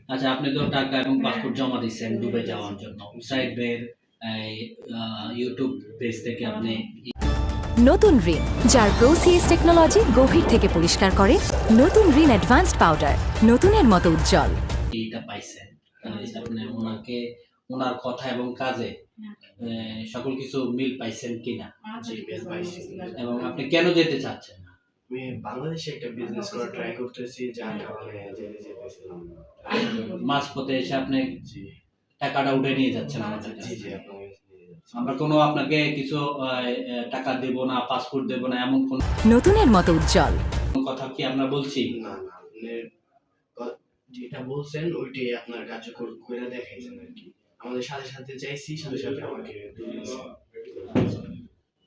আচ্ছা, আপনি তো টাকা এবং পাসপোর্ট জমা দিচ্ছেন দুবাই যাওয়ার জন্য। সাইড বের ইউটিউব পেজ থেকে আপনি নতুন রিন, যার প্রোসিএস টেকনোলজি গভীর থেকে পরিষ্কার করে। নতুন রিন অ্যাডভান্সড পাউডার, নতুনের মতো উজ্জ্বল। এইটা পাইছেন। আপনি ওনাকে ওনার কথা এবং কাজে সকল কিছু মিল পাইছেন কিনা? জি, বেশ পাইছি। এবং আপনি কেন যেতে চাচ্ছেন না? আমি বাংলাদেশে একটা বিজনেস করার ট্রাই করতেছি, যার কারণে যেতে চাইতেছিলাম না। মাঝপথে এসে আপনি জি, টাকাটা উঠে নিয়ে যাচ্ছেন আমাদের জি, কাছে। জি, আপনার কাছে নিয়ে যাচ্ছি। আমরা কোনো আপনাকে কিছু টাকা দেব না, পাসপোর্ট দেব না, এমন কোনো নতুনের মতো উজ্জ্বল। কথা কি আমরা বলছি? না, না, আপনি যেটা বলছেন ওইটাই আপনার কার্যকর কইরা দেখাইছেন আরকি। আমাদের সাথে, সাথে চাইছি, সাথে, সাথে আমাকে দিয়ে দিছে।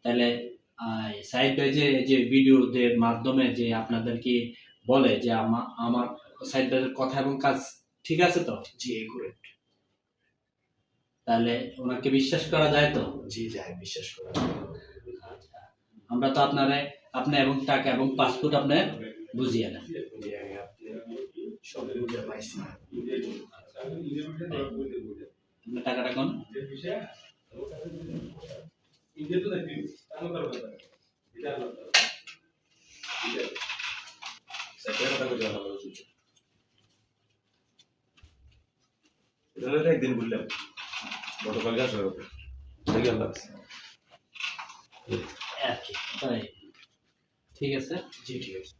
তাহলে সাইড বাই যে ভিডিওদের মাধ্যমে যে আপনাদেরকে বলে যে আমার সাইড বাই কথা এবং কাজ ঠিক আছে তো? জি, একুরেট। তাহলে ওনাকে বিশ্বাস করা যায় তো? জি, যায়, বিশ্বাস করা। আচ্ছা। আমরা তো আপনি এবং টাকা এবং পাসপোর্ট আপনি বুঝিয়ে নেন। জি, আমি আপনি সব বুঝে পাইছি। আপনি টাকাটা কোন? একদিন বললাম গতকালকে আসার কথা দেখি আল্লাহ আর কি তাই। ঠিক আছে। জি, ঠিক আছে।